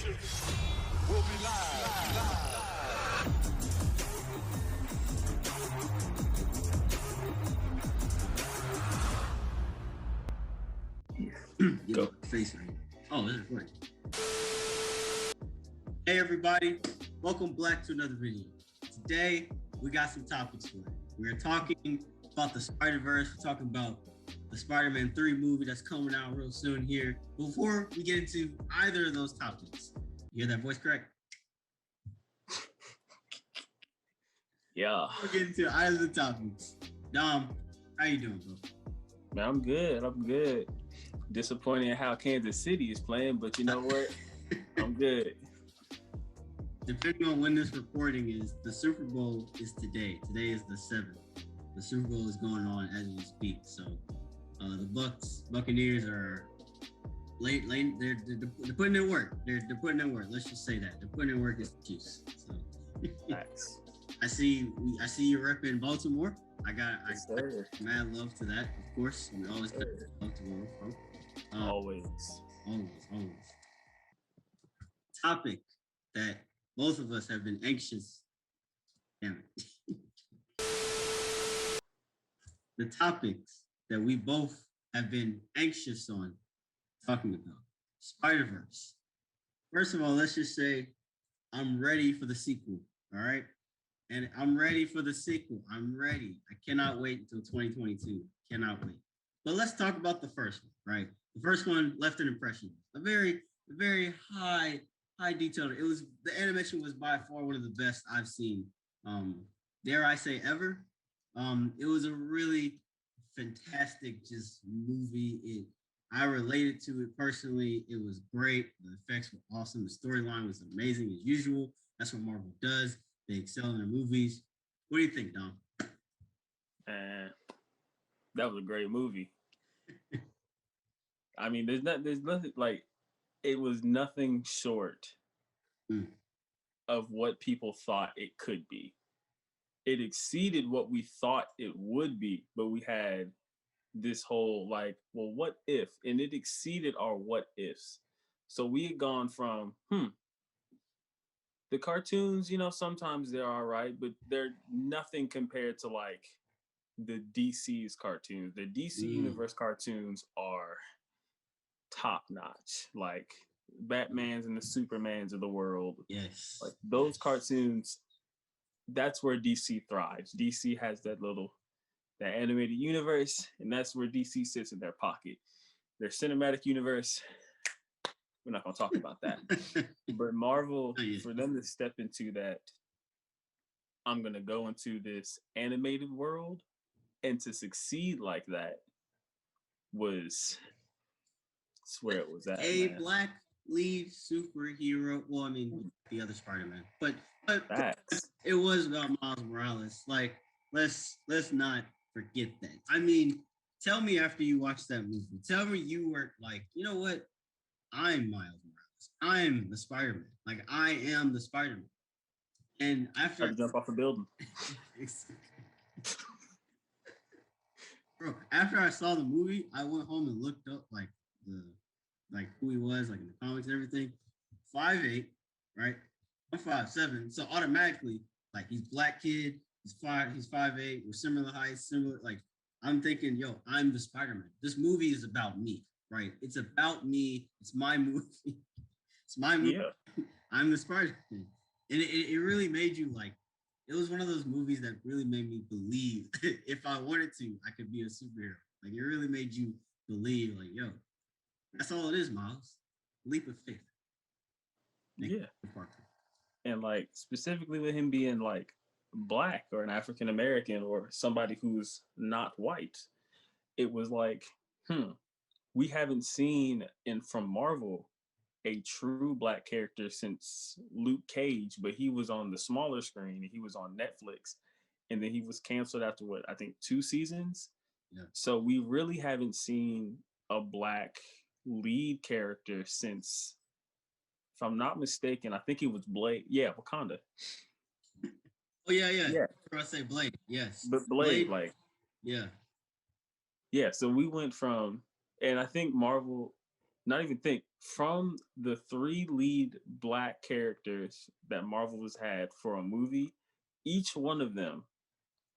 We'll be live. Go. Face right. Oh, this is great. Hey everybody, welcome back to another video. Today we got some topics for you. We're talking about the Spider-Verse. We're talking about the Spider-Man 3 movie that's coming out real soon here. Before we get into either of those topics, you hear that voice crack? Yeah. We'll get into either of the topics. Dom, how you doing, bro? Man, I'm good. Disappointed in how Kansas City is playing, but you know what? I'm good. Depending on when this recording is, the Super Bowl is today. Today is the 7th. The Super Bowl is going on as we speak. So the Buccaneers are late. They're putting in work. They're putting in work. Let's just say that they're putting in work as the Chiefs. So Nice. I see you repping Baltimore. I got mad love to that. Of course, we always got love to where we're from. Always. Topic that both of us have been anxious. Damn it. The topics that we both have been anxious on talking about. Spider-Verse. First of all, let's just say I'm ready for the sequel. All right. And I'm ready for the sequel. I'm ready. I cannot wait until 2022. Cannot wait. But let's talk about the first one, right? The first one left an impression. A very high detail. It was, the animation was by far one of the best I've seen. Dare I say ever. It was a really fantastic just movie. I related to it personally. It was great. The effects were awesome. The storyline was amazing as usual. That's what Marvel does. They excel in their movies. What do you think, Dom? That was a great movie. I mean, there's nothing like, it was nothing short of what people thought it could be. It exceeded what we thought it would be, but we had this whole like, well, what if? And it exceeded our what ifs. So we had gone from, the cartoons, you know, sometimes they're all right, but they're nothing compared to like the DC's cartoons. The DC Universe cartoons are top notch, like Batman's and the Supermans of the world. Yes. Like those cartoons, that's where DC thrives. DC has that animated universe, and that's where DC sits in their pocket. Their cinematic universe, we're not going to talk about that. But Marvel, for them to step into that, I'm going to go into this animated world, and to succeed like that was, I swear it was that. A black lead superhero. Well, I mean, the other Spider-Man, but it was about Miles Morales. Like, let's not forget that. I mean, tell me after you watched that movie, tell me you were like, you know what? I'm Miles Morales. I'm the Spider-Man. Like, I am the Spider-Man. And after I jump off a building. Bro, after I saw the movie, I went home and looked up like who he was, like in the comics and everything. 5'8", right? I'm 5'7", so automatically, like, he's black kid, he's 5'8", we're similar heights, similar, like, I'm thinking, yo, I'm the Spider-Man. This movie is about me, right? It's about me. It's my movie. It's my movie. Yeah. I'm the Spider-Man. And it really made you like, it was one of those movies that really made me believe if I wanted to, I could be a superhero. Like, it really made you believe, like, yo, that's all it is, Miles. Leap of faith. Yeah. And like, specifically with him being like black or an African American or somebody who's not white, it was like, we haven't seen from Marvel a true black character since Luke Cage, but he was on the smaller screen and he was on Netflix, and then he was canceled after what, I think 2 seasons. Yeah. So we really haven't seen a black lead character since, if I'm not mistaken, I think it was Blade. Yeah, Wakanda. Oh yeah. I say Blade. Yes, but Blade, like, yeah. So we went from, and I think Marvel, not even think, from the three lead black characters that Marvel has had for a movie, each one of them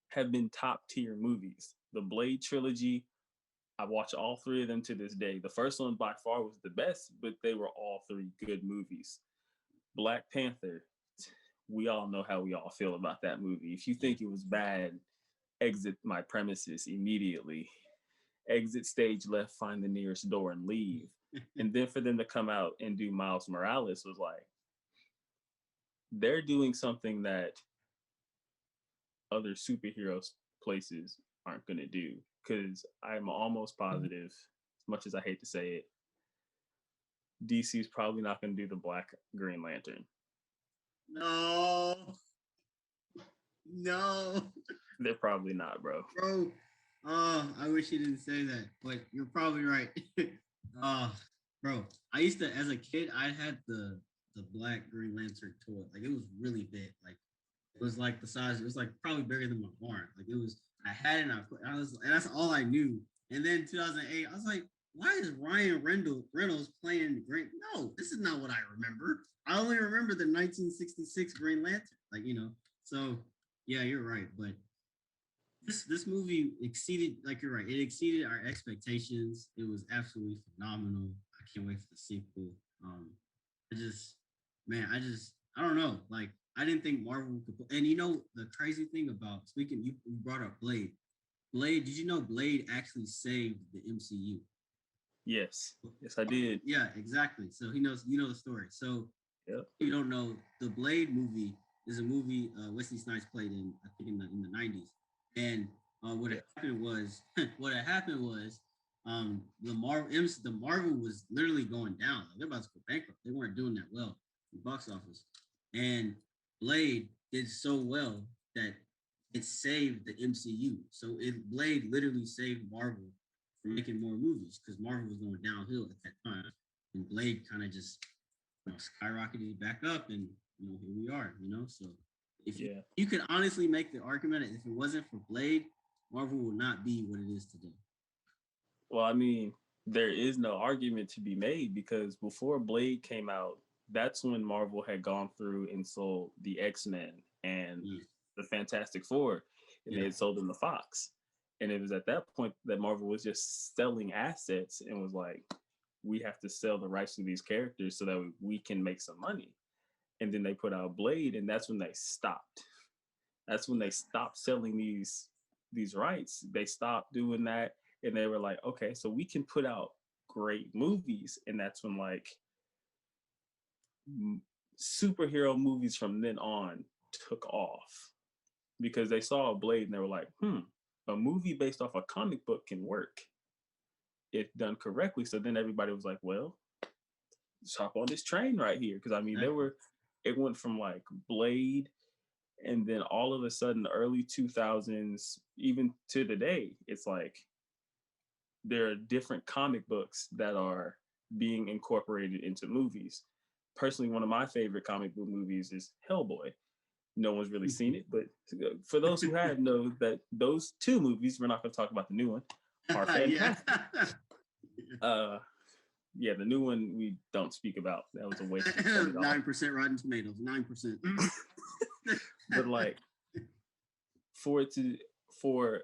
have been top tier movies. The Blade trilogy, I watch all three of them to this day. The first one by far was the best, but they were all three good movies. Black Panther, we all know how we all feel about that movie. If you think it was bad, exit my premises immediately. Exit stage left, find the nearest door, and leave. And then for them to come out and do Miles Morales was like, they're doing something that other superheroes places aren't going to do. Because I'm almost positive, as much as I hate to say it, DC's probably not going to do the Black Green Lantern. No. No. They're probably not, bro. Bro, I wish you didn't say that, but you're probably right. Bro, I used to, as a kid, I had the Black Green Lantern toy. Like, it was really big. Like, it was like the size. It was like probably bigger than my arm. Like, it was. I had it. And and that's all I knew. And then 2008, I was like, why is Ryan Reynolds playing Green? No, this is not what I remember. I only remember the 1966 Green Lantern. Like, So yeah, you're right. But this movie exceeded, like you're right, it exceeded our expectations. It was absolutely phenomenal. I can't wait for the sequel. I just, man, I don't know. Like, I didn't think Marvel could. And the crazy thing about, speaking, you brought up Blade. Blade, did you know Blade actually saved the MCU? Yes, I did. Yeah, exactly. So you know the story. So yep. You don't know, the Blade movie is a movie Wesley Snipes played in, I think in the 90s. And what had happened was the Marvel was literally going down. Like, they're about to go bankrupt. They weren't doing that well in the box office. And Blade did so well that it saved the MCU. So Blade literally saved Marvel from making more movies because Marvel was going downhill at that time. And Blade kind of just skyrocketed back up, and here we are. So if you could honestly make the argument that if it wasn't for Blade, Marvel would not be what it is today. Well, I mean, there is no argument to be made because before Blade came out, that's when Marvel had gone through and sold the X-Men and the Fantastic Four, and they had sold them to Fox. And it was at that point that Marvel was just selling assets and was like, we have to sell the rights to these characters so that we can make some money. And then they put out Blade, and that's when they stopped. That's when they stopped selling these rights. They stopped doing that, and they were like, okay, so we can put out great movies. And that's when like superhero movies from then on took off because they saw a Blade and they were like, a movie based off a comic book can work if done correctly. So then everybody was like, well, let's hop on this train right here. Because I mean, it went from like Blade, and then all of a sudden, the early 2000s, even to today, it's like there are different comic books that are being incorporated into movies. Personally, one of my favorite comic book movies is Hellboy. No one's really seen it, but for those who have, know that those two movies, we're not going to talk about the new one, are fantastic. The new one we don't speak about. That was a waste of $30. 9% Rotten Tomatoes, 9%. But like, for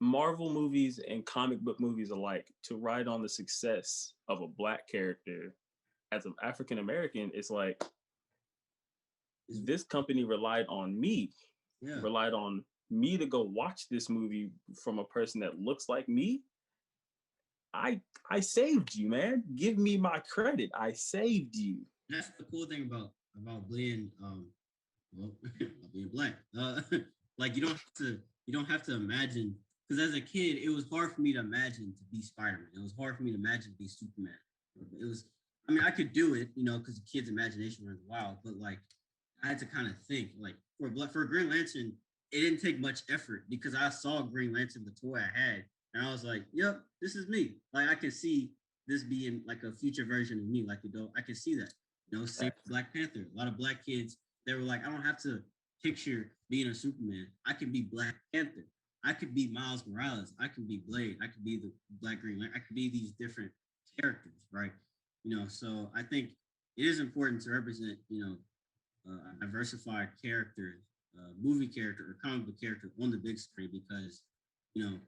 Marvel movies and comic book movies alike to ride on the success of a Black character as an African American, it's like, this company relied on me to go watch this movie from a person that looks like me. I saved you, man. Give me my credit. I saved you. That's the cool thing about being being Black. Like, you don't have to imagine, because as a kid it was hard for me to imagine to be Spider-Man. It was hard for me to imagine to be Superman. It was, I mean, I could do it, because the kid's imagination runs wild, but like, I had to kind of think, like, for Green Lantern, it didn't take much effort because I saw Green Lantern, the toy I had, and I was like, yep, this is me. Like, I can see this being like a future version of me. Like, I can see that. Same Black Panther. A lot of Black kids, they were like, I don't have to picture being a Superman. I can be Black Panther. I could be Miles Morales. I can be Blade. I could be the Black Green Lantern. I could be these different characters, right? So I think it is important to represent, a diversified character, movie character or comic book character on the big screen because, you know,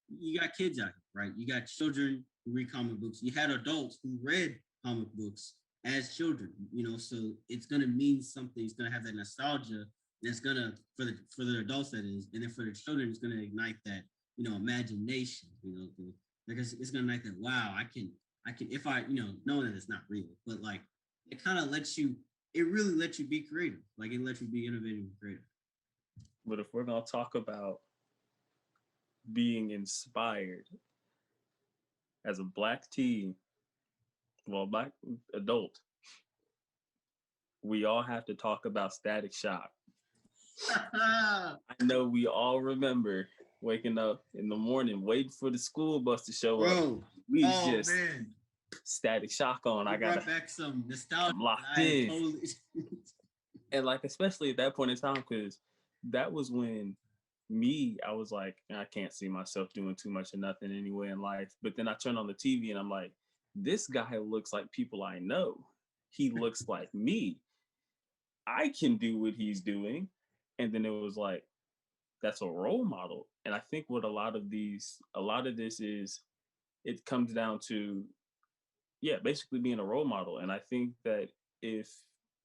you got kids out here, right? You got children who read comic books. You had adults who read comic books as children, so it's gonna mean something. It's gonna have that nostalgia. And it's gonna for the adults that is, and then for the children, it's gonna ignite that imagination. Because it's gonna ignite that. Wow, I can if I knowing that it's not real, but like it kind of lets you. It really lets you be creative. Like it lets you be innovative and creative. But if we're gonna talk about being inspired as a black teen, well, black adult, we all have to talk about Static Shock. I know we all remember waking up in the morning, waiting for the school bus to show up. We just man. Static Shock on. I got back some nostalgia. I'm locked in. Totally... and like, especially at that point in time, because that was when I was like, I can't see myself doing too much of nothing anyway in life. But then I turn on the TV and I'm like, this guy looks like people I know. He looks like me. I can do what he's doing. And then it was like, that's a role model. And I think what a lot of this is, it comes down to, basically being a role model. And I think that if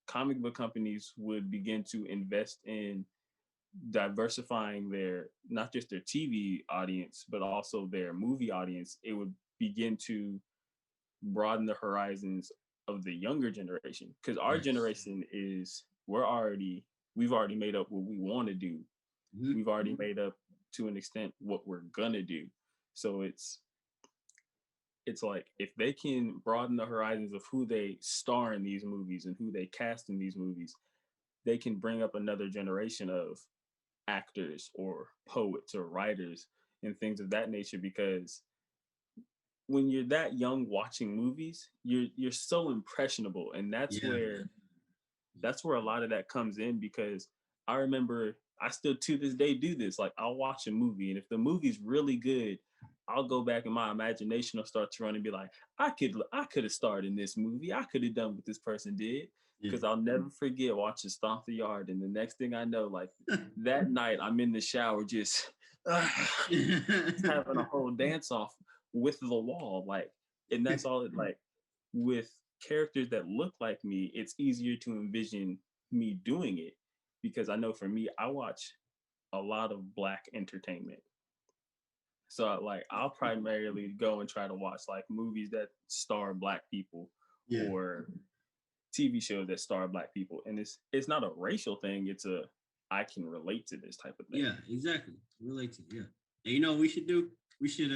comic book companies would begin to invest in diversifying not just their TV audience, but also their movie audience, it would begin to broaden the horizons of the younger generation. Because our generation we've already made up what we want to do. Mm-hmm. We've already made up to an extent what we're gonna do. So it's like if they can broaden the horizons of who they star in these movies and who they cast in these movies, they can bring up another generation of actors or poets or writers and things of that nature. Because when you're that young watching movies, you're so impressionable, and that's where a lot of that comes in. Because I remember, I still to this day do this. Like, I'll watch a movie, and if the movie's really good, I'll go back in my imagination or start to run and be like, I could have starred in this movie. I could have done what this person did. Because I'll never forget watching Stomp the Yard. And the next thing I know, like that night, I'm in the shower just having a whole dance off with the wall. Like, and that's all it, like, with characters that look like me, it's easier to envision me doing it. Because I know for me, I watch a lot of Black entertainment. So like, I'll primarily go and try to watch like movies that star Black people or TV shows that star Black people. And it's not a racial thing. It's I can relate to this type of thing. Yeah, exactly. Relate to it, And what we should do? We should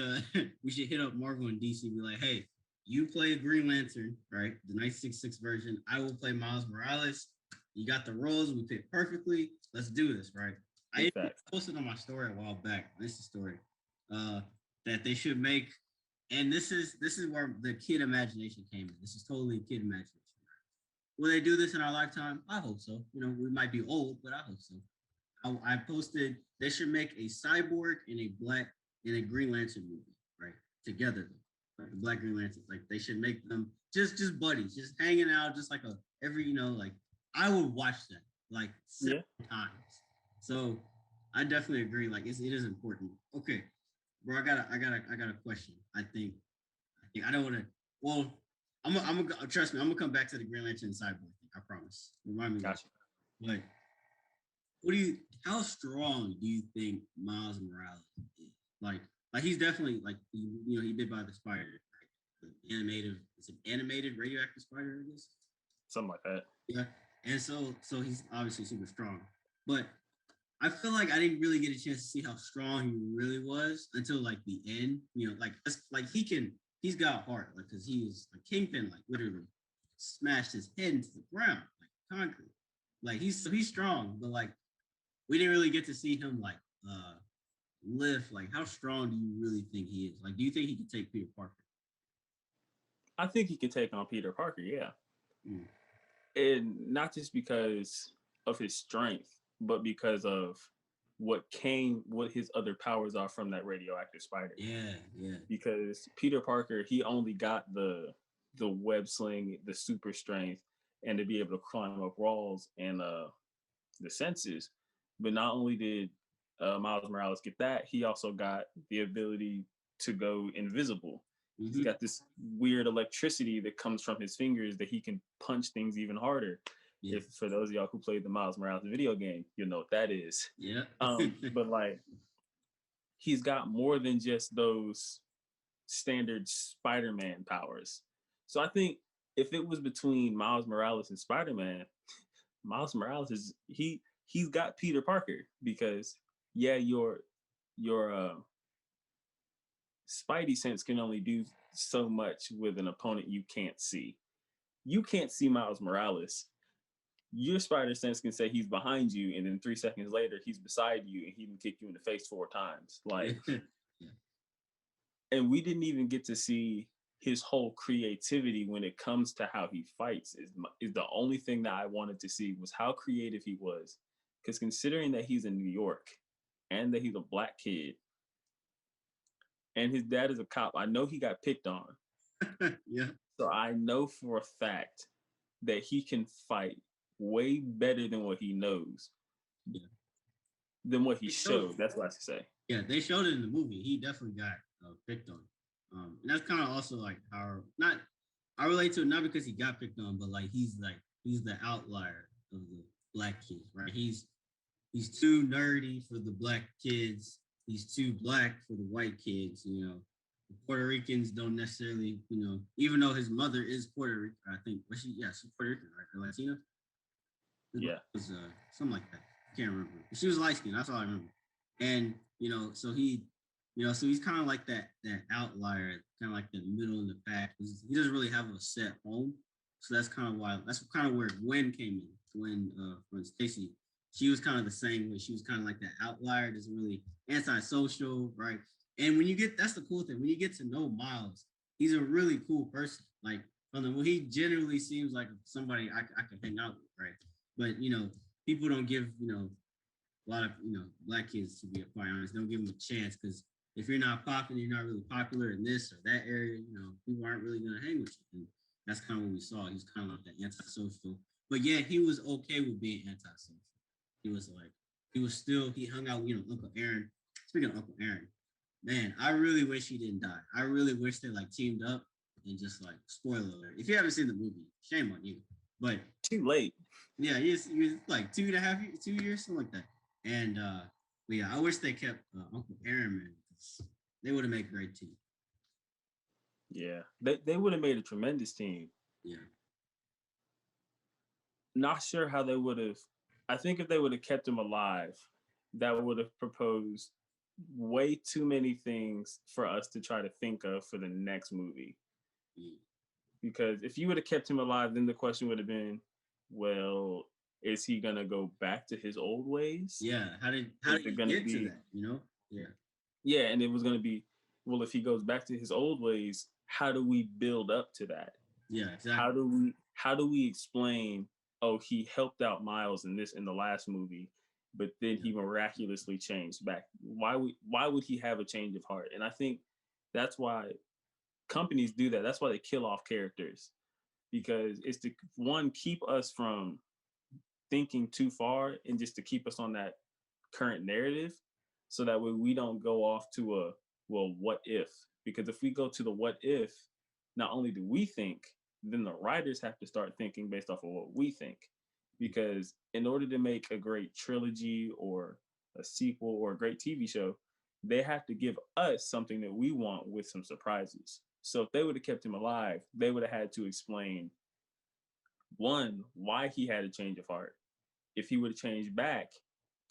we should hit up Marvel and DC and be like, hey, you play a Green Lantern, right? The 1966 version. I will play Miles Morales. You got the roles. We fit perfectly. Let's do this, right? I posted on my story a while back. This is a story that they should make, and this is where the kid imagination came in. This is totally kid imagination. Will they do this in our lifetime? I hope so. We might be old, but I hope so. I posted they should make a Cyborg and a Green Lantern movie, right? Together, right? The Black Green Lantern. Like, they should make them just buddies, just hanging out, just like like I would watch that like several times. So I definitely agree. Like, it is important. Okay, bro, I got a question. I think I don't want to. Well, I'm gonna trust me. I'm gonna come back to the Green Lantern and Cyborg thing. I promise. Remind me. Gotcha. Like, how strong do you think Miles Morales is? Like he's definitely like he bit by the spider, right? It's an animated radioactive spider, I guess. Something like that. Yeah, and so he's obviously super strong, but I feel like I didn't really get a chance to see how strong he really was until like the end. He's got heart, like, because he was a Kingpin, like literally smashed his head into the ground like concrete. Like, he's strong, but like we didn't really get to see him like lift. Like, how strong do you really think he is? Like, do you think he can take Peter Parker? I think he can take on Peter Parker, yeah. And not just because of his strength, but because of what his other powers are from that radioactive spider. Yeah, yeah. Because Peter Parker, he only got the web sling, the super strength, and to be able to climb up walls and the senses. But not only did Miles Morales get that, he also got the ability to go invisible. He's got this weird electricity that comes from his fingers that he can punch things even harder. Yeah. If for those of y'all who played the Miles Morales video game, you'll know what that is. Yeah. But like, he's got more than just those standard Spider-Man powers. So I think if it was between Miles Morales and Spider-Man, Miles Morales is he's got Peter Parker, because yeah, your Spidey sense can only do so much with an opponent you can't see. You can't see Miles Morales. Your spider sense can say he's behind you, and then 3 seconds later he's beside you and he can kick you in the face 4 times. Like, yeah. And we didn't even get to see his whole creativity when it comes to how he fights. Is the only thing that I wanted to see was how creative he was. Because considering that he's in New York and that he's a black kid and his dad is a cop, I know he got picked on. Yeah. So I know for a fact that he can fight way better than what he knows. Yeah. Than what he showed. That's what I should say. Yeah, they showed it in the movie. He definitely got picked on. And that's kind of also like I relate to it not because he got picked on, but like he's the outlier of the black kids, right? He's too nerdy for the black kids. He's too black for the white kids. You know, the Puerto Ricans don't necessarily, you know, even though his mother is Puerto Rican, I think. She's Puerto Rican, right? Or Latina. Yeah, was something like that. I can't remember. She was light skinned. That's all I remember. And you know, so he's kind of like that outlier, kind of like the middle of the pack. He doesn't really have a set home, so that's kind of where Gwen came in. Gwen, for Stacy, she was kind of the same way. She was kind of like that outlier, doesn't really antisocial, right? And that's the cool thing. When you get to know Miles, he's a really cool person. Like, he generally seems like somebody I can hang out with, right? But you know, people don't give a lot of black kids, to be quite honest, don't give them a chance, because if you're not popular, you're not really popular in this or that area, people aren't really gonna hang with you. And that's kind of what we saw. He was kind of like that antisocial, but yeah, he was okay with being antisocial. He hung out with Uncle Aaron. Speaking of Uncle Aaron, man, I really wish he didn't die. I really wish they like teamed up and just like, spoiler alert. If you haven't seen the movie, shame on you. But too late. Yeah, he was like 2 years, something like that. And but yeah, I wish they kept Uncle Aaron, man. They would have made a great team. Yeah, they would have made a tremendous team. Yeah. Not sure how they would have. I think if they would have kept him alive, that would have proposed way too many things for us to try to think of for the next movie. Yeah. Because if you would have kept him alive, then the question would have been, well, is he gonna go back to his old ways? Yeah. How did he get to that? Yeah. Yeah, and it was gonna be, well, if he goes back to his old ways, how do we build up to that? Yeah, exactly. How do we explain, oh, he helped out Miles in the last movie, but then he miraculously changed back? Why would he have a change of heart? And I think that's why companies do that. That's why they kill off characters, because it's to, one, keep us from thinking too far and just to keep us on that current narrative, so that way we don't go off to a, well, what if? Because if we go to the what if, not only do we think, then the writers have to start thinking based off of what we think. Because in order to make a great trilogy or a sequel or a great TV show, they have to give us something that we want with some surprises. So if they would have kept him alive, they would have had to explain, one, why he had a change of heart. If he would have changed back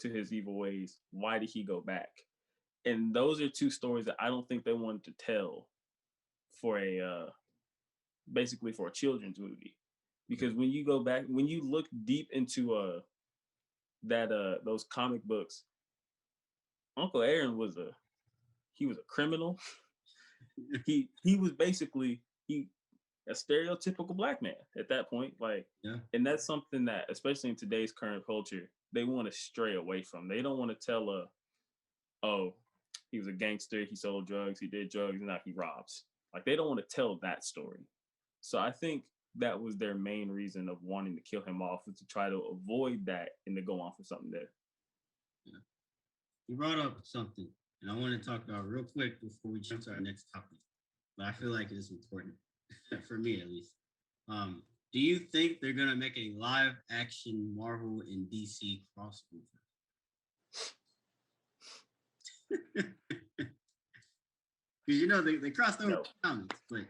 to his evil ways, why did he go back? And those are two stories that I don't think they wanted to tell for basically for a children's movie. Because when you go back, when you look deep into those comic books, Uncle Aaron was a criminal. he was basically, a stereotypical black man at that point. Like, Yeah. and that's something that, especially in today's current culture, they want to stray away from. They don't want to tell oh, he was a gangster, he sold drugs, he did drugs, and now he robs. Like, they don't want to tell that story. So I think that was their main reason of wanting to kill him off, was to try to avoid that and to go on for something there. Yeah. You brought up something, and I want to talk about real quick before we jump to our next topic. But I feel like it is important, for me at least. Do you think they're gonna make a live action Marvel and DC crossover? Because you know they crossed over comics, but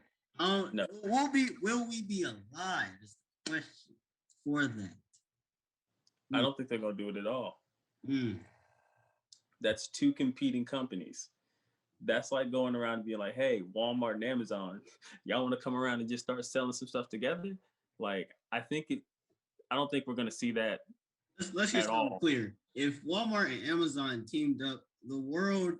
No. will we be alive? Is the question for that. I don't think they're gonna do it at all. Mm. That's two competing companies. That's like going around and being like, hey, Walmart and Amazon, y'all want to come around and just start selling some stuff together? Like, I don't think we're gonna see that. Let's just be clear. If Walmart and Amazon teamed up, the world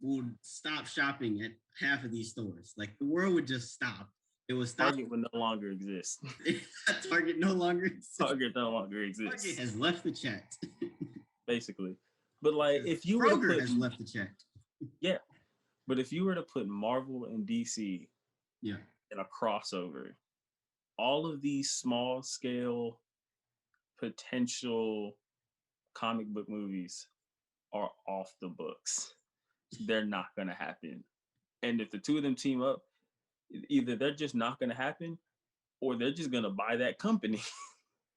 would stop shopping at half of these stores. Like, the world would just stop. It would stop. Target would no longer exist. Target no longer exists. Target no longer exists. Target has left the chat. Basically. But like, if you Kroger were to put, has left the chat. Yeah. But if you were to put Marvel and DC in a crossover, all of these small scale potential comic book movies are off the books. They're not going to happen. And if the two of them team up, either they're just not going to happen, or they're just going to buy that company.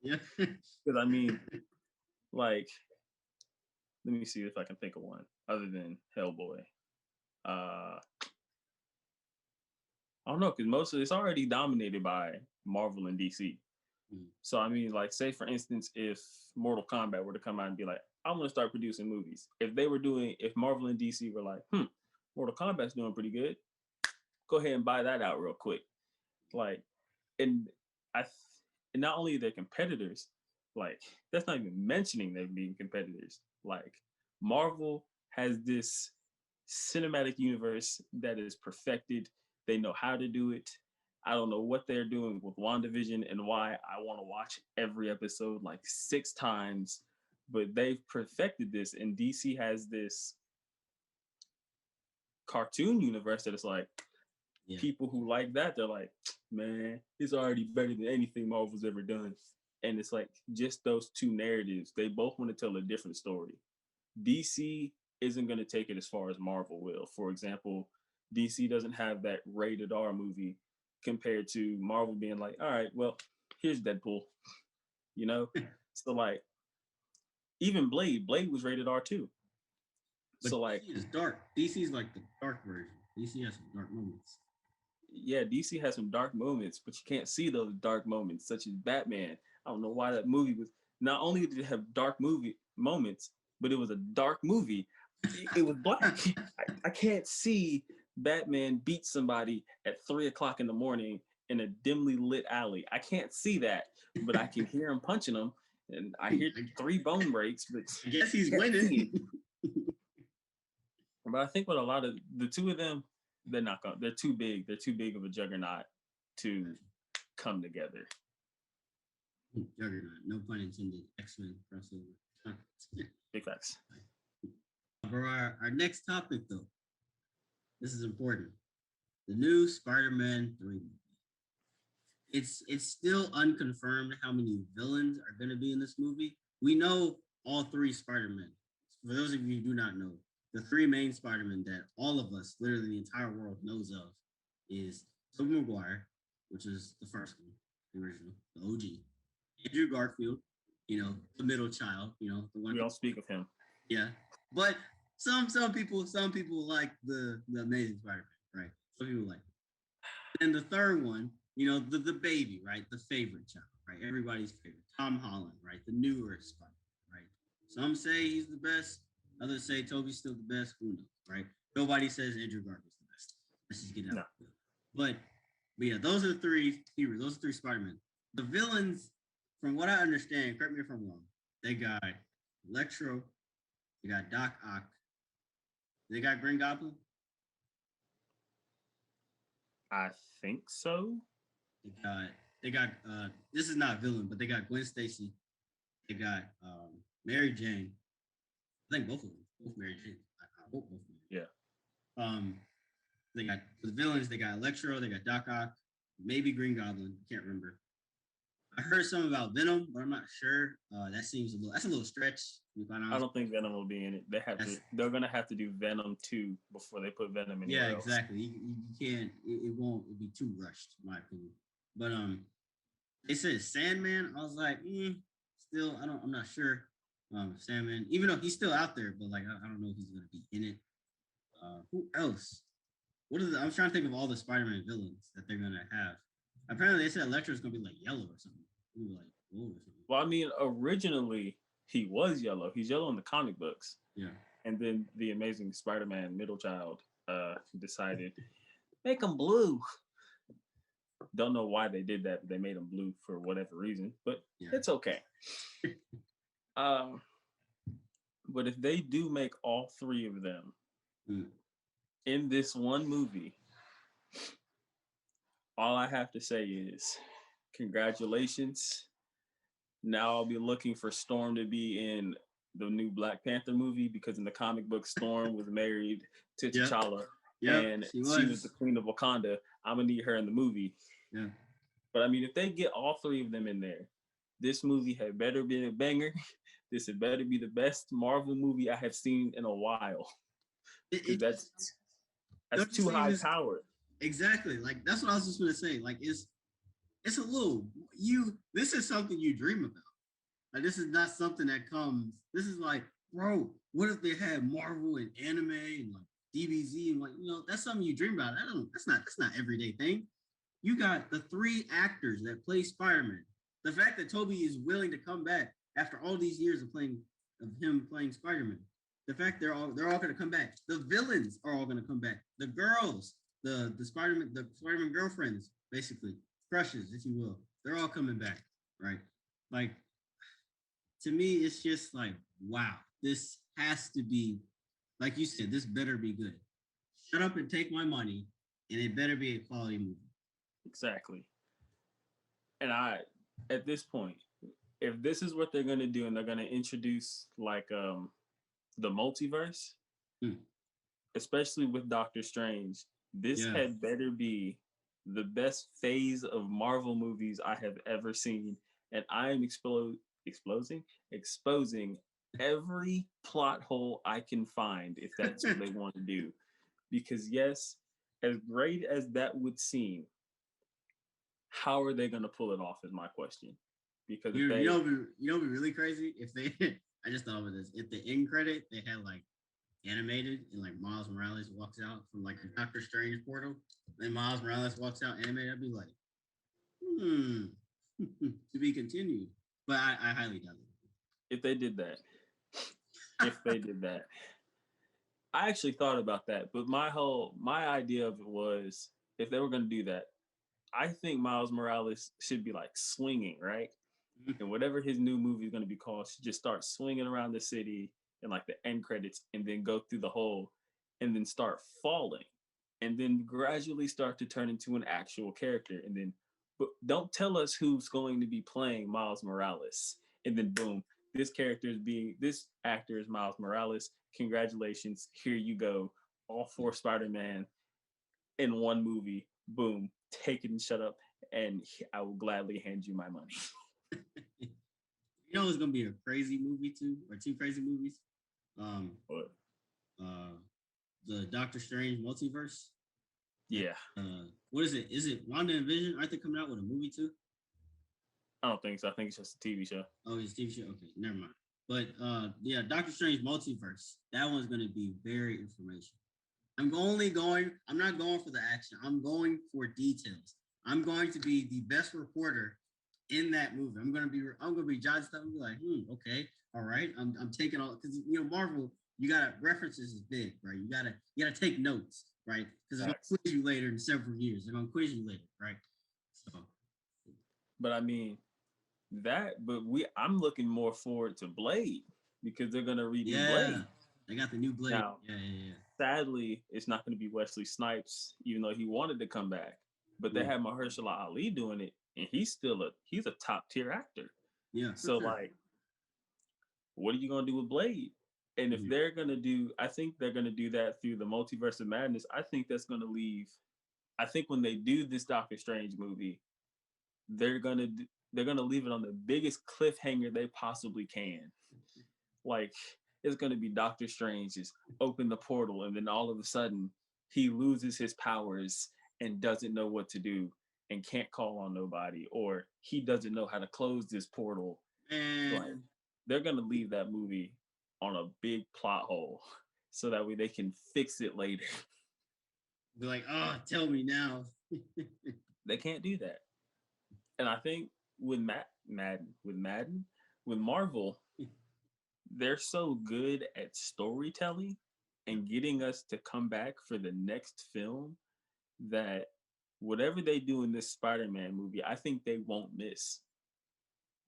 Yeah. Because I mean, like, let me see if I can think of one other than Hellboy. I don't know, because most of it's already dominated by Marvel and DC. So I mean, like, say for instance, if Mortal Kombat were to come out and be like, I'm gonna start producing movies. If Marvel and DC were like, Mortal Kombat's doing pretty good, go ahead and buy that out real quick. Like, and not only are they competitors, like, that's not even mentioning them being competitors. Like, Marvel has this cinematic universe that is perfected. They know how to do it. I don't know what they're doing with WandaVision and why I want to watch every episode like 6 times, but they've perfected this. And DC has this cartoon universe that is like, people who like that, they're like, man, it's already better than anything Marvel's ever done. And it's like, just those two narratives, they both want to tell a different story. DC isn't going to take it as far as Marvel will. For example, DC doesn't have that rated R movie compared to Marvel being like, all right, well, here's Deadpool, you know? So like, even Blade was rated R too. But so like, DC is dark. DC's like the dark version. DC has some dark moments. Yeah, DC has some dark moments, but you can't see those dark moments, such as Batman. I don't know why that movie was, not only did it have dark movie moments, but it was a dark movie. It was black. I can't see Batman beat somebody at 3:00 in the morning in a dimly lit alley. I can't see that, but I can hear him punching him, and I hear 3 bone breaks. But I guess he's winning. But I think with a lot of the two of them, they're not going. They're too big. They're too big of a juggernaut to come together. Juggernaut, no pun intended. X-Men crossover. Big facts. For our next topic, though, this is important. The new Spider-Man 3 movie. It's still unconfirmed how many villains are going to be in this movie. We know all 3 Spider-Men. For those of you who do not know, the 3 main Spider-Men that all of us, literally the entire world, knows of is Tobey Maguire, which is the first one, the original, the OG. Andrew Garfield, the middle child, the one. We all speak of him. Yeah, but some people like the Amazing Spider-Man, right? Some people like it. And the third one, the baby, right? The favorite child, right? Everybody's favorite, Tom Holland, right? The newer Spider-Man, right? Some say he's the best. Others say Toby's still the best. Who knows, right? Nobody says Andrew Garfield's the best. Let's just get it out. No. But yeah, those are the 3 heroes. Those are 3 Spider-Men. The villains, from what I understand, correct me if I'm wrong, they got Electro, they got Doc Ock, they got Green Goblin. I think so. They got this is not villain, but they got Gwen Stacy. They got Mary Jane. I think both of them, both Mary Jane. I hope both of them. Yeah. Um, they got the villains. They got Electro. They got Doc Ock. Maybe Green Goblin. Can't remember. I heard something about Venom, but I'm not sure. That's a little stretch. I don't think Venom will be in it. They're gonna have to do Venom 2 before they put Venom in. Yeah, exactly. You can't. It won't. It'll be too rushed, in my opinion. But they said Sandman. I was like, still, I'm not sure. Sandman, even though he's still out there, but like I don't know if he's gonna be in it. Who else? I'm trying to think of all the Spider-Man villains that they're gonna have. Apparently, they said Electro's gonna be like yellow or something. We were like, whoa, or something. Well, I mean, originally he was yellow. He's yellow in the comic books. Yeah. And then the Amazing Spider-Man middle child decided make him blue. Don't know why they did that, but they made him blue for whatever reason. But it's okay. But if they do make all three of them in this one movie, all I have to say is congratulations. Now I'll be looking for Storm to be in the new Black Panther movie, because in the comic book, Storm was married to T'Challa. And she was the queen of Wakanda. I'm going to need her in the movie. Yeah. But I mean, if they get all three of them in there, this movie had better be a banger. This had better be the best Marvel movie I have seen in a while. That's too high powered. Exactly. Like, that's what I was just going to say. Like, it's a little, this is something you dream about. Like, this is not something that comes, this is like, bro, what if they had Marvel and anime and like DBZ and like, that's something you dream about. That's not everyday thing. You got the three actors that play Spider-Man. The fact that Toby is willing to come back after all these years of him playing Spider-Man. The fact they're all going to come back. The villains are all going to come back. The girls, the Spider-Man girlfriends, basically crushes, if you will. They're all coming back, right? Like, to me, it's just like, wow, this has to be, like you said, this better be good. Shut up and take my money, and it better be a quality movie. Exactly. And at this point, if this is what they're going to do and they're going to introduce like the multiverse, especially with Doctor Strange, this had better be the best phase of Marvel movies I have ever seen. And I am exposing every plot hole I can find if that's what they want to do. Because yes, as great as that would seem, how are they going to pull it off is my question. Because you know, be really crazy if they. I just thought of this. If the end credit they had like animated and like Miles Morales walks out from like the Doctor Strange portal, then Miles Morales walks out animated, I'd be like, to be continued. But I highly doubt it. If they did that, I actually thought about that. But my idea of it was, if they were going to do that, I think Miles Morales should be like swinging, right? And whatever his new movie is going to be called, should just start swinging around the city and like the end credits, and then go through the hole and then start falling, and then gradually start to turn into an actual character. And then, but don't tell us who's going to be playing Miles Morales. And then boom, this actor is Miles Morales. Congratulations. Here you go. All four Spider-Man in one movie. Boom. Take it and shut up. And I will gladly hand you my money. You know, it's gonna be a crazy movie too, or two crazy movies. What? The Doctor Strange multiverse. Yeah. What is it? Is it Wanda and Vision? Aren't they coming out with a movie too? I don't think so. I think it's just a TV show. Oh, it's a TV show. Okay, never mind. But yeah, Doctor Strange multiverse. That one's gonna be very informational. I'm not going for the action. I'm going for details. I'm going to be the best reporter in that movie. I'm gonna be judging stuff and be like, okay, all right. I'm taking all, because Marvel, you gotta, references is big, right? You gotta take notes, right? Because they're gonna quiz you later in several years. They're gonna quiz you later, right? So, but I mean I'm looking more forward to Blade, because they're gonna redo Blade. They got the new Blade. Now, sadly, it's not gonna be Wesley Snipes, even though he wanted to come back. but they had Mahershala Ali doing it, and he's a top tier actor. Yeah, for So sure. like, what are you gonna do with Blade? And if they're gonna do, I think they're gonna do that through the Multiverse of Madness. I think that's gonna leave. I think when they do this Doctor Strange movie, they're gonna they're gonna leave it on the biggest cliffhanger they possibly can. Like it's gonna be Doctor Strange just open the portal, and then all of a sudden he loses his powers and doesn't know what to do and can't call on nobody, or he doesn't know how to close this portal. Like And they're gonna leave that movie on a big plot hole so that way they can fix it later. be like, oh, tell me now. They can't do that. And I think with Madden, with Marvel, they're so good at storytelling and getting us to come back for the next film that whatever they do in this Spider-Man movie, I think they won't miss.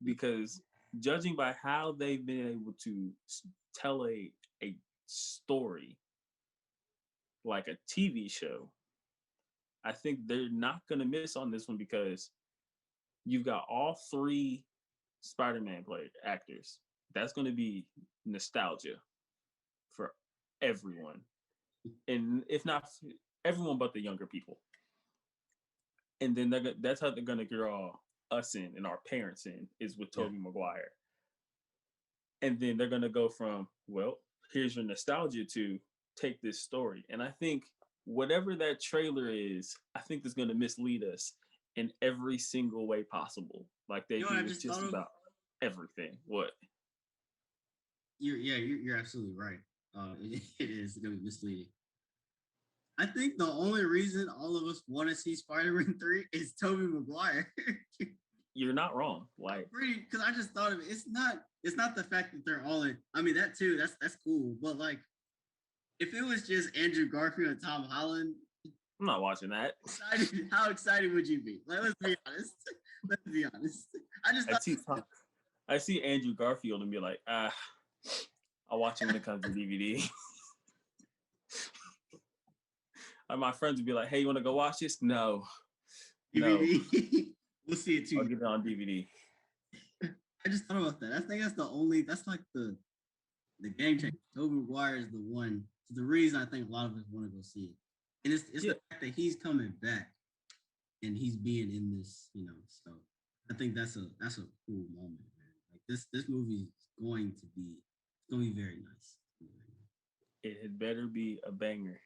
Because judging by how they've been able to tell a story like a TV show, I think they're not going to miss on this one because you've got all three Spider-Man actors. That's going to be nostalgia for everyone, and if not everyone but the younger people. And then that's how they're going to draw us in and our parents in is with Tobey Maguire. And then they're going to go from, well, here's your nostalgia to take this story. And I think whatever that trailer is, I think is going to mislead us in every single way possible. Like they do with just about everything. What? You're absolutely right. It is going to be misleading. I think the only reason all of us want to see Spider-Man 3 is Tobey Maguire. You're not wrong. Like, because I just thought of it. It's not the fact that they're all in. I mean, that too. That's cool. But like, if it was just Andrew Garfield and Tom Holland, I'm not watching that. How excited would you be? Like, let's be honest. Let's be honest. I see Andrew Garfield and be like, I'll watch it when it comes to DVD. Like my friends would be like, hey, you want to go watch this? No. DVD. No. We'll see it too. I'll get it on DVD. I just thought about that. I think that's like the game changer. Tobey Maguire is the one. It's the reason I think a lot of us want to go see it. And it's the fact that he's coming back and he's being in this, so I think that's a cool moment, man. Like this movie is going to be very nice. It had better be a banger.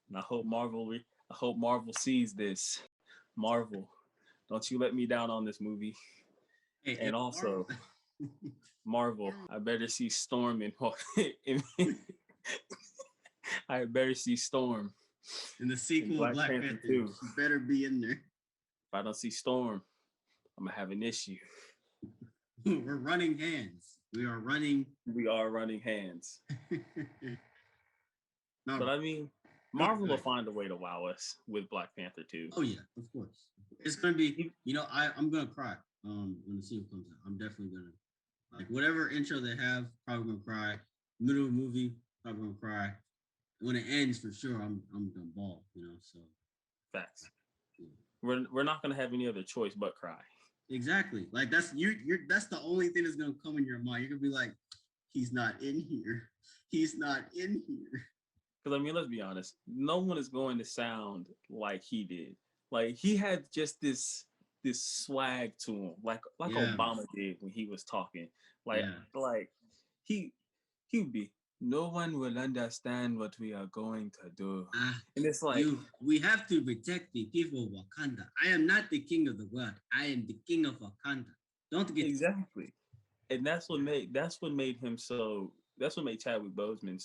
And I hope Marvel sees this. Marvel, don't you let me down on this movie. Hey, and also, Marvel, I better see Storm I better see Storm in the sequel of Black Panther 2. She better be in there. If I don't see Storm, I'm gonna have an issue. We're running hands. We are running hands. No, but I mean, Marvel will find a way to wow us with Black Panther 2. Oh yeah, of course. It's gonna be, I'm gonna cry when the sequel comes out. I'm definitely gonna, like, whatever intro they have, probably gonna cry. Middle of the movie, probably gonna cry. When it ends, for sure, I'm gonna bawl. So facts. Yeah. We're not gonna have any other choice but cry. Exactly. Like that's that's the only thing that's gonna come in your mind. You're gonna be like, he's not in here. He's not in here. Because I mean, let's be honest. No one is going to sound like he did. Like he had just this swag to him, like Obama did when he was talking. Like he would be. No one will understand what we are going to do. And it's like we have to protect the people of Wakanda. I am not the king of the world. I am the king of Wakanda. Don't get exactly. And that's what made him so. That's what made Chadwick Boseman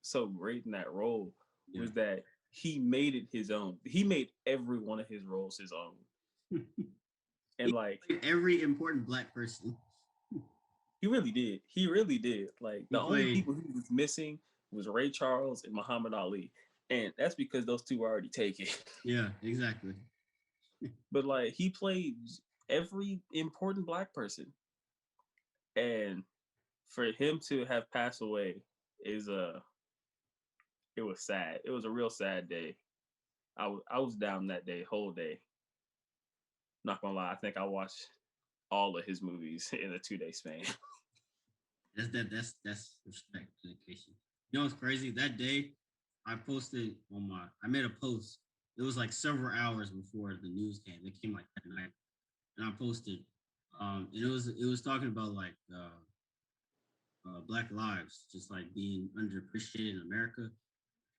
so great in that role, was that he made it his own. He made every one of his roles his own. And like every important Black person. He really did. He really did. Like the only people he was missing was Ray Charles and Muhammad Ali. And that's because those two were already taken. Yeah, exactly. But like he played every important Black person. And for him to have passed away it was sad. It was a real sad day. I was down that day, whole day. Not gonna lie, I think I watched all of his movies in a 2-day span. That's respect, dedication. You know what's crazy? That day, I made a post. It was like several hours before the news came. It came like that night, and I posted. And it was talking about like Black lives just like being underappreciated in America.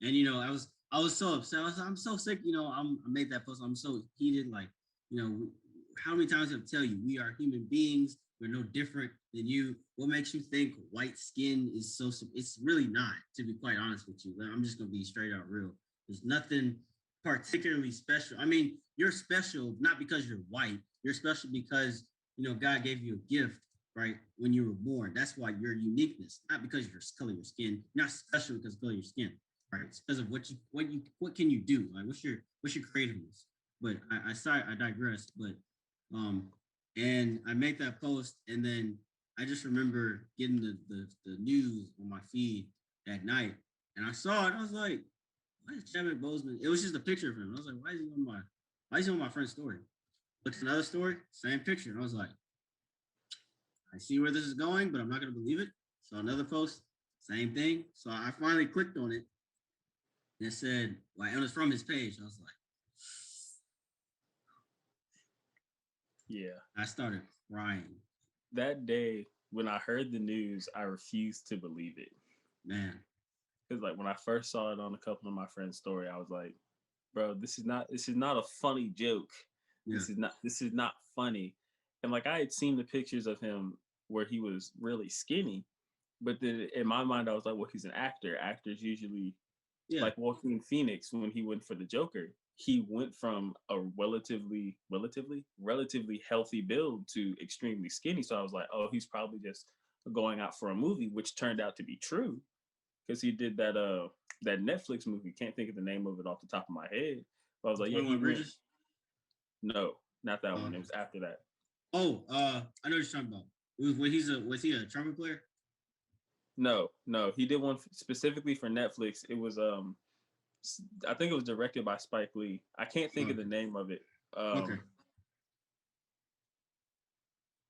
And I was so upset. I'm so sick. I made that post. I'm so heated. Like, how many times I have to tell you we are human beings. We're no different than you. What makes you think white skin is so? It's really not. To be quite honest with you, I'm just gonna be straight out real. There's nothing particularly special. I mean, you're special not because you're white. You're special because God gave you a gift, right? When you were born. That's why your uniqueness, not because of your color of your skin. You're not special because of color of your skin, right? It's because of what can you do? Like what's your creativeness? But I digress. But and I make that post, and then I just remember getting the news on my feed that night, and I saw it. I was like, why is Chadwick Boseman? It was just a picture of him. I was like, why is he on my friend's story? Looked at another story, same picture. And I was like, I see where this is going, but I'm not gonna believe it. So another post, same thing. So I finally clicked on it, and it said, and it was from his page. I was like, yeah. I started crying. That day when I heard the news, I refused to believe it. Man. Because like when I first saw it on a couple of my friends' story, I was like, bro, this is not a funny joke. Yeah. This is not funny. And like I had seen the pictures of him where he was really skinny, but then in my mind I was like, well, he's an actor. Actors usually like Joaquin Phoenix when he went for the Joker, he went from a relatively healthy build to extremely skinny. So I was like, oh, he's probably just going out for a movie, which turned out to be true. Because he did that Netflix movie. Can't think of the name of it off the top of my head. But I was like, yeah, he went. No, not that one. It was after that. Oh, I know what you're talking about. Was he a trumpet player? No. He did one specifically for Netflix. It was I think it was directed by Spike Lee. I can't think of the name of it. Okay.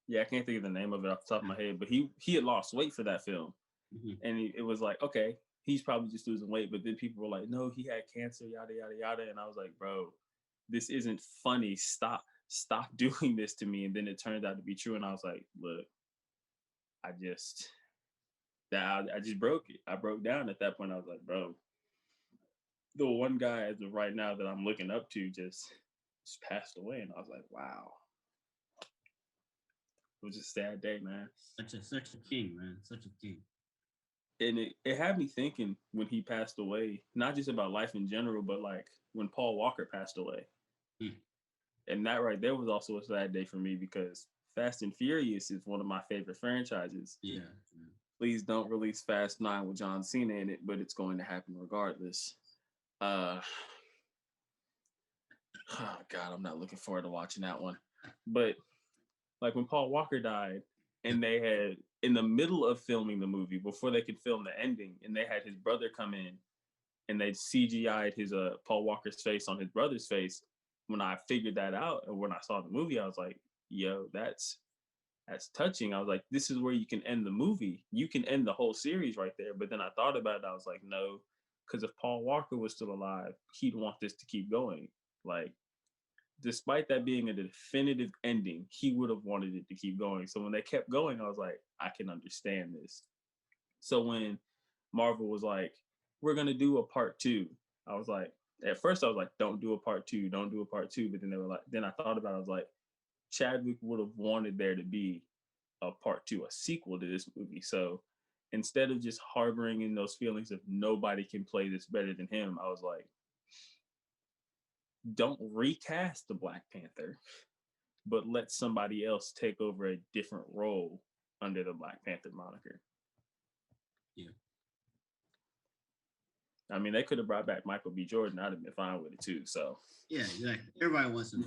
Yeah, I can't think of the name of it off the top of my head. But he had lost weight for that film. Mm-hmm. And it was like, okay, he's probably just losing weight. But then people were like, no, he had cancer, yada, yada, yada. And I was like, bro, this isn't funny. Stop doing this to me. And then it turned out to be true. And I was like, look, I just broke it. I broke down at that point. I was like, bro, the one guy as of right now that I'm looking up to just passed away. And I was like, wow. It was a sad day, man. Such a king, man. Such a king. And it had me thinking when he passed away, not just about life in general, but like when Paul Walker passed away. And that right there was also a sad day for me because Fast and Furious is one of my favorite franchises. Yeah. Please don't release Fast 9 with John Cena in it, but it's going to happen regardless. Oh God, I'm not looking forward to watching that one. But like when Paul Walker died, and they had in the middle of filming the movie before they could film the ending, and they had his brother come in, and they CGI'd his Paul Walker's face on his brother's face. When I figured that out, and when I saw the movie, I was like, "Yo, that's touching." I was like, "This is where you can end the movie. You can end the whole series right there." But then I thought about it. I was like, "No, because if Paul Walker was still alive, he'd want this to keep going. Like, despite that being a definitive ending, he would have wanted it to keep going." So when they kept going, I was like, I can understand this. So when Marvel was like, we're going to do a part 2, I was like, at first I was like, don't do a part 2. But then they were like, then I thought about it, I was like, Chadwick would have wanted there to be a part 2, a sequel to this movie. So instead of just harboring in those feelings of nobody can play this better than him, I was like, don't recast the Black Panther, but let somebody else take over a different role under the Black Panther moniker. Yeah. I mean, they could have brought back Michael B. Jordan. I'd have been fine with it too. So yeah, exactly. Everybody wants to.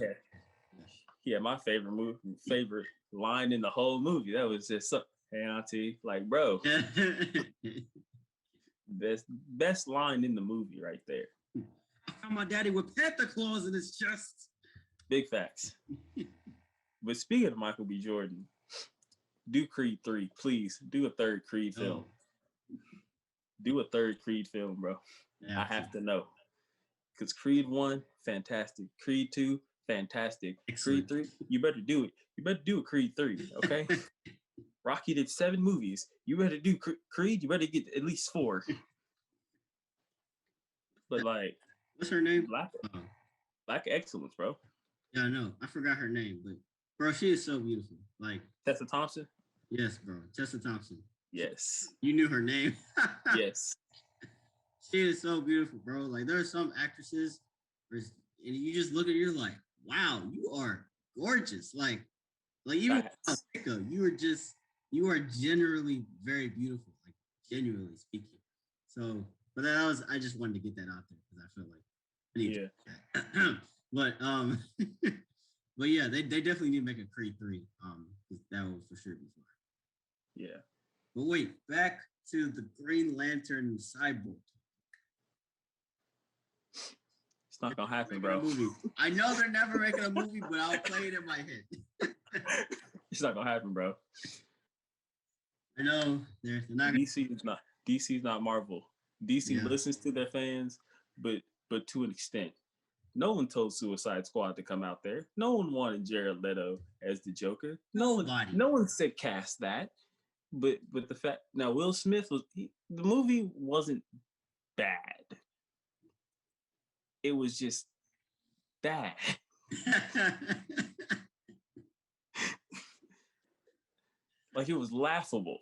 Yeah, my favorite line in the whole movie. That was just, "Hey, auntie," like, bro. best line in the movie right there. I found my daddy with Panther claws in his chest. Big facts. But speaking of Michael B. Jordan, do Creed 3, please. Do a third Creed film. Do a third Creed film, bro. Yeah, I have to know. Because Creed 1, fantastic. Creed 2, fantastic. Excellent. Creed 3, you better do it. You better do a Creed 3, okay? Rocky did 7 movies. You better do Creed. You better get at least 4. But like, what's her name? Lack of excellence, bro. Yeah, I know. I forgot her name, but bro, she is so beautiful. Like Tessa Thompson. Yes, bro. Tessa Thompson. Yes. You knew her name. Yes. She is so beautiful, bro. Like there are some actresses, and you just look at her, you're like, wow, you are gorgeous. Like even makeup, you are generally very beautiful. Like genuinely speaking. So, but I just wanted to get that out there because I feel like I need that. But yeah, they definitely need to make a Creed 3. That will for sure be fun. Yeah. But wait, back to the Green Lantern Cyborg. It's not gonna happen, bro. I know they're never making a movie, but I'll play it in my head. It's not gonna happen, bro. I know they're not. DC's not Marvel. DC listens to their fans, but to an extent. No one told Suicide Squad to come out there. No one wanted Jared Leto as the Joker. No one said cast that. But the fact now Will Smith the movie wasn't bad. It was just bad. Like it was laughable,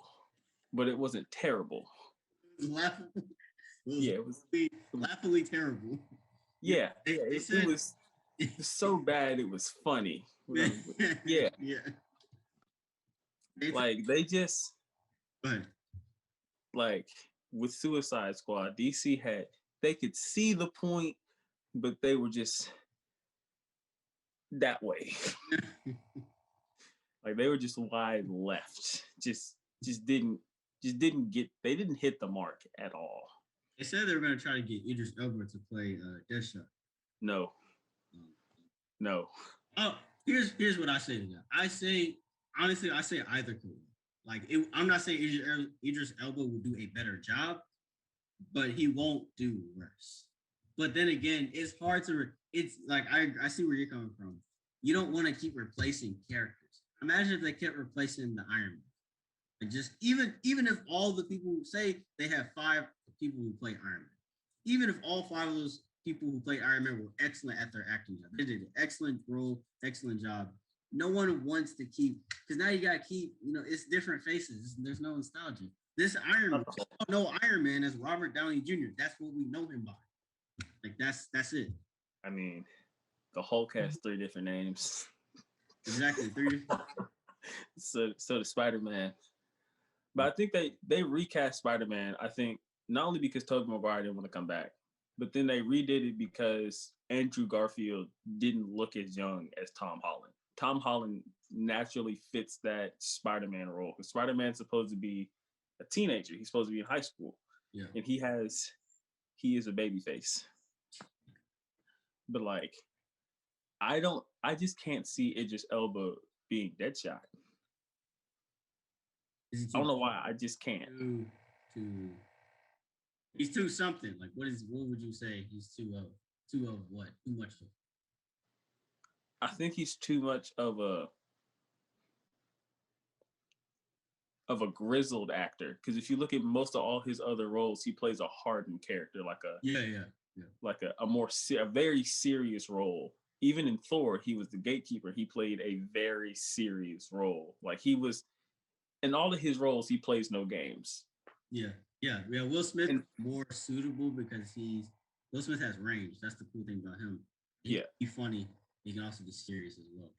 but it wasn't terrible. It was laughable. It was laughably terrible. Yeah, it was so bad it was funny. Yeah. Like they just like with Suicide Squad, DC they could see the point, but they were just that way. Like they were just wide left. Just didn't hit the mark at all. They said they were going to try to get Idris Elba to play Deadshot. No. Oh, here's what I say to that. I say either could. Like I'm not saying Idris Elba will do a better job, but he won't do worse. But then again, it's hard to. It's like I see where you're coming from. You don't want to keep replacing characters. Imagine if they kept replacing the Iron Man. And just even if all the people say they have 5 people who play Iron Man, even if all 5 of those people who play Iron Man were excellent at their acting job, they did an excellent role, excellent job. No one wants to keep because now you gotta keep. It's different faces. There's no nostalgia. This Iron Man, no Iron Man as Robert Downey Jr. That's what we know him by. Like that's it. I mean, the Hulk has 3 different names. Exactly, 3. So the Spider-Man. But I think they recast Spider-Man, I think, not only because Tobey Maguire didn't want to come back, but then they redid it because Andrew Garfield didn't look as young as Tom Holland. Tom Holland naturally fits that Spider-Man role because Spider-Man's supposed to be a teenager. He's supposed to be in high school. Yeah. And he is a baby face. But like, I just can't see Idris Elba being Deadshot. I don't know why. I just can't. He's too something. Like what would you say? He's too of what? Too much of. I think he's too much of a grizzled actor. Because if you look at most of all his other roles, he plays a hardened character, like a very serious role. Even in Thor, he was the gatekeeper. He played a very serious role. Like he was in all of his roles, he plays no games. Yeah. Will Smith is more suitable because Will Smith has range. That's the cool thing about him. He's funny. He can also be serious as well.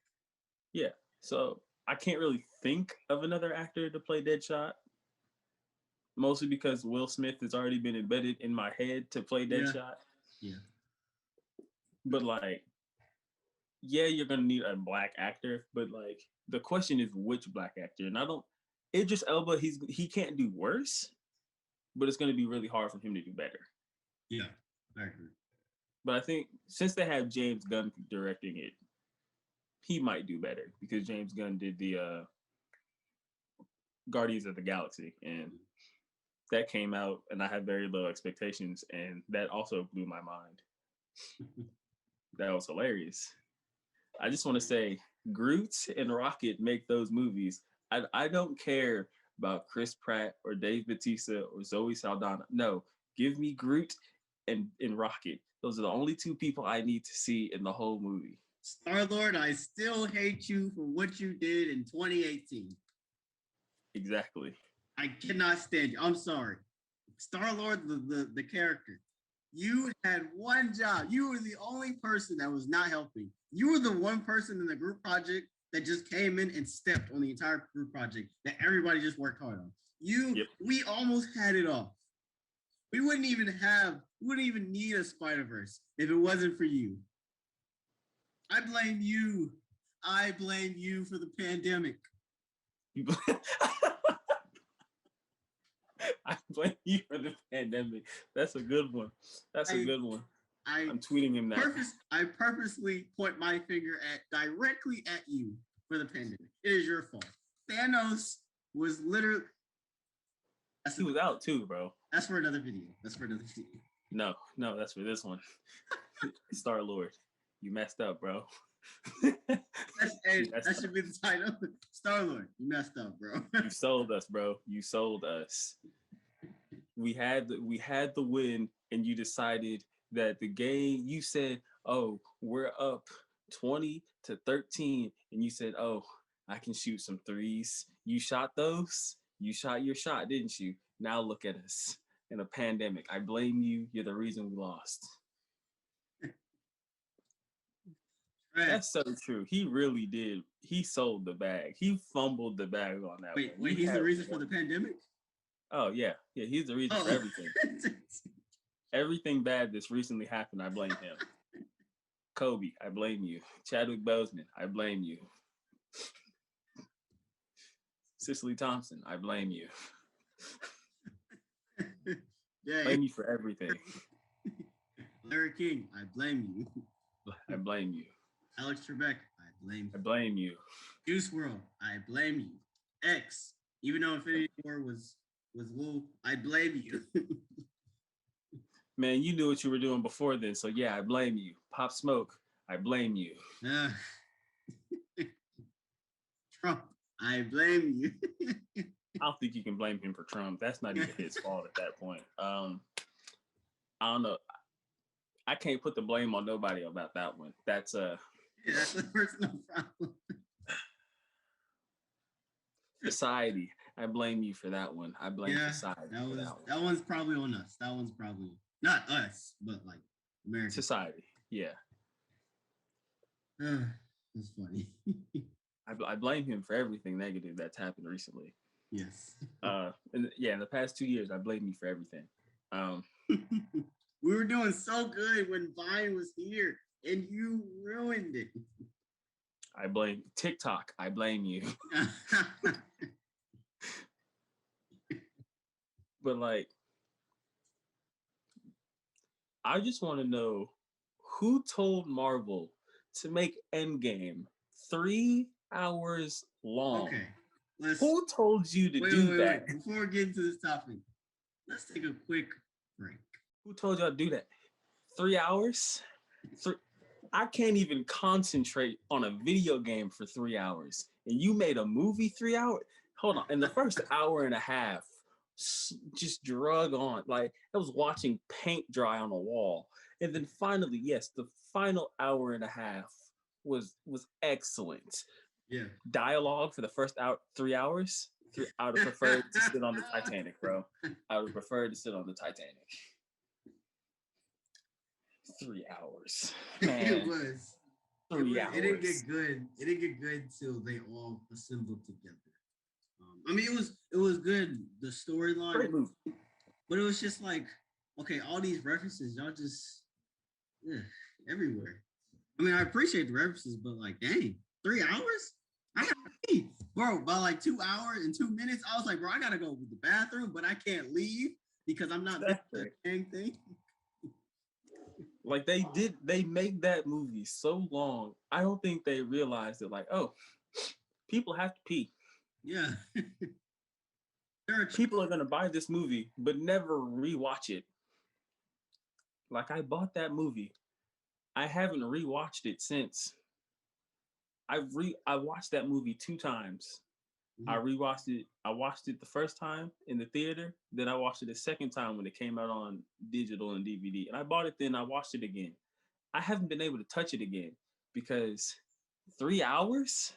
Yeah. So I can't really think of another actor to play Deadshot. Mostly because Will Smith has already been embedded in my head to play Deadshot. Yeah. But like, you're gonna need a black actor, but like the question is which black actor. And Idris Elba, he can't do worse, but it's gonna be really hard for him to do better. Yeah, I agree. But I think since they have James Gunn directing it, he might do better because James Gunn did the Guardians of the Galaxy, and that came out, and I had very low expectations, and that also blew my mind. That was hilarious. I just want to say, Groot and Rocket make those movies. I don't care about Chris Pratt or Dave Bautista or Zoe Saldana. No, give me Groot and Rocket. Those are the only two people I need to see in the whole movie. Star-Lord, I still hate you for what you did in 2018. Exactly. I cannot stand you. I'm sorry. Star-Lord, the character. You had one job. You were the only person that was not helping. You were the one person in the group project that just came in and stepped on the entire group project that everybody just worked hard on. We almost had it off. We wouldn't even need a Spider-Verse if it wasn't for you. I blame you. I blame you for the pandemic. I blame you for the pandemic. That's a good one. A good one. I'm tweeting him that. I purposely point my finger directly at you for the pandemic. It is your fault. Thanos was literally. He was out too, bro. That's for another video. No, that's for this one. Star-Lord, you messed up, bro. That should be the title. Star-Lord, you messed up, bro. You sold us, bro. You sold us. We had the win, and you decided that the game. You said, "Oh, we're up 20-13," and you said, "Oh, I can shoot some threes." You shot those. You shot your shot, didn't you? Now look at us in a pandemic. I blame you. You're the reason we lost. That's so true. He really did. He sold the bag. He fumbled the bag on that one. Wait, he's the reason for the pandemic? Oh, yeah. Yeah, he's the reason for everything. Everything bad that's recently happened, I blame him. Kobe, I blame you. Chadwick Boseman, I blame you. Cicely Thompson, I blame you. Blame you for everything. Larry King, I blame you. I blame you. Alex Trebek, I blame you. I blame you. Juice WRLD, I blame you. X, even though Infinity War was Lou, I blame you. Man, you knew what you were doing before then, so yeah, I blame you. Pop Smoke, I blame you. Trump, I blame you. I don't think you can blame him for Trump. That's not even his fault at that point. I don't know. I can't put the blame on nobody about that one. That's that's a personal problem. Society, I blame you for that one. I blame society for that one. That one's probably on us. That one's probably not us, but like America. Society, yeah. That's funny. I blame him for everything negative that's happened recently. Yes. In the past 2 years, I blame you for everything. We were doing so good when Vine was here, and you ruined it. I blame TikTok. I blame you. But like, I just want to know who told Marvel to make Endgame 3 hours long. Okay. Who told you to do that? Wait. Before we get into this topic, let's take a quick break. Who told y'all to do that? 3 hours? I can't even concentrate on a video game for 3 hours. And you made a movie 3 hours? Hold on. In the first hour and a half, just drug on. Like, I was watching paint dry on a wall. And then finally, yes, the final hour and a half was excellent. Yeah. Dialogue for the first 3 hours? I would have preferred to sit on the Titanic, bro. I would have preferred to sit on the Titanic. 3 hours. Man. It was. 3 hours. It didn't get good. It didn't get good till they all assembled together. I mean, it was good, the storyline. Great movie. But it was just like, okay, all these references, y'all just everywhere. I mean, I appreciate the references, but like, dang, 3 hours? I gotta leave. Bro, by like 2 hours and 2 minutes, I was like, bro, I gotta go to the bathroom, but I can't leave because I'm not doing the dang thing. Like they make that movie so long. I don't think they realized that, like, oh, people have to pee. Yeah. People are gonna buy this movie but never rewatch it. Like, I bought that movie. I haven't rewatched it since. I watched that movie 2 times. I rewatched it. I watched it the first time in the theater. Then I watched it the second time when it came out on digital and DVD. And I bought it then. I watched it again. I haven't been able to touch it again because 3 hours?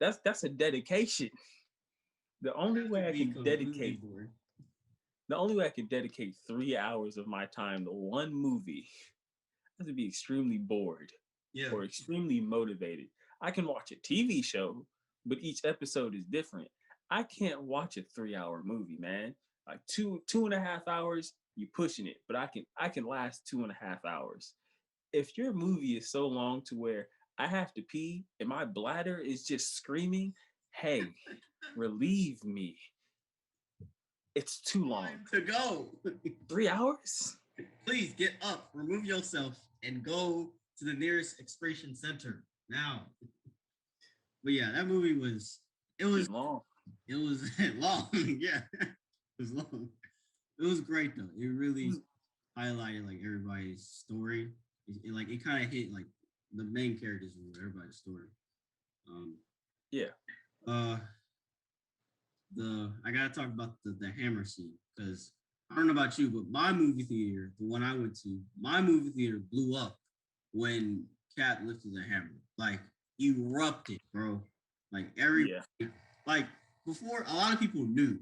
That's a dedication. The only way I can dedicate 3 hours of my time to one movie, I have to be extremely bored or extremely motivated. I can watch a TV show, but each episode is different. I can't watch a 3-hour movie, man. Like two and a half hours, you pushing it, but I can last 2.5 hours. If your movie is so long to where I have to pee and my bladder is just screaming, hey, relieve me. It's too long. To go. 3 hours? Please get up, remove yourself, and go to the nearest excretion center now. But yeah, that movie was long. It was long. Yeah. It was long. It was great though. It really highlighted like everybody's story. It kind of hit like the main characters of everybody's story. I gotta talk about the hammer scene because I don't know about you, but my movie theater, the one I went to, my movie theater blew up when Cap lifted the hammer. Like erupted, bro. Like like before a lot of people knew.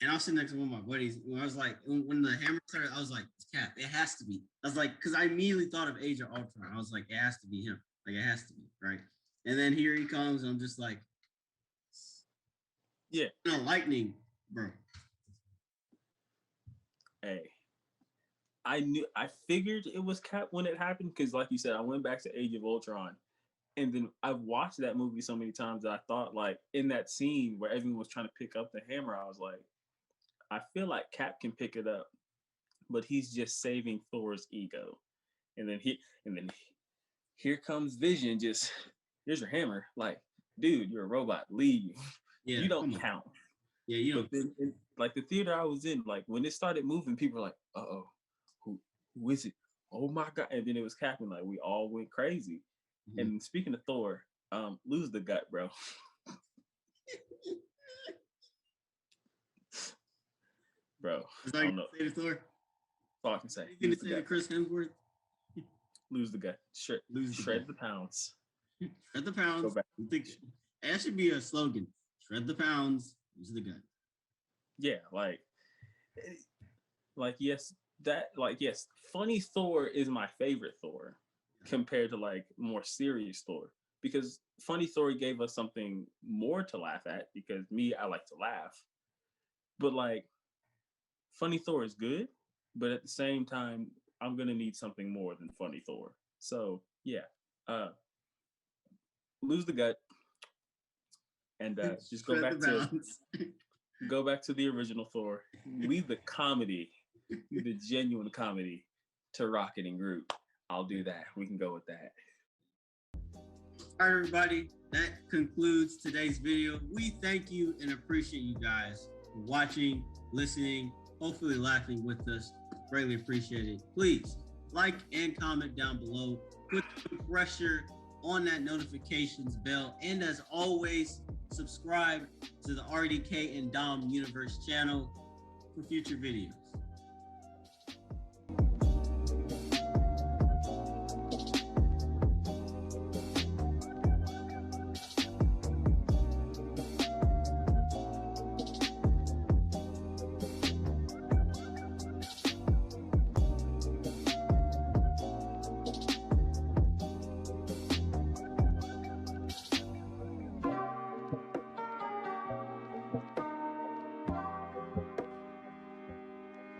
And I was sitting next to one of my buddies. When I was like, when the hammer started, I was like, it's Cap. It has to be. I was like, because I immediately thought of Age of Ultron. I was like, it has to be him. Like, it has to be, right? And then here he comes, and I'm just like, yeah. Lightning, bro. Hey, I figured it was Cap when it happened because, like you said, I went back to Age of Ultron. And then I've watched that movie so many times that I thought, like, in that scene where everyone was trying to pick up the hammer, I was like, I feel like Cap can pick it up, but he's just saving Thor's ego. And then here comes Vision. Just here's your hammer. Like, dude, you're a robot. Leave. Yeah, you don't count. Yeah, you don't. But then, like the theater I was in, like when it started moving, people were like, "Uh-oh, who is it? Oh my god!" And then it was Cap, and like we all went crazy. Mm-hmm. And speaking of Thor, lose the gut, bro. Bro, I don't know. Say to Thor? That's all I can say. You gonna say to Chris Hemsworth? Lose the gut. Shred the pounds. Shred the pounds. Go back. That should be a slogan. Shred the pounds. Lose the gut. Yeah, yes. Funny Thor is my favorite Thor compared to like more serious Thor, because Funny Thor gave us something more to laugh at, because I like to laugh. But like Funny Thor is good, but at the same time, I'm gonna need something more than Funny Thor. So yeah, lose the gut and just go back to the original Thor. Leave the comedy, the genuine comedy, to Rocket and Groot. I'll do that. We can go with that. All right, everybody. That concludes today's video. We thank you and appreciate you guys for watching, listening, hopefully laughing with us. Greatly appreciate it. Please like and comment down below. Put some pressure on that notifications bell. And as always, subscribe to the RDK and Dom Universe channel for future videos.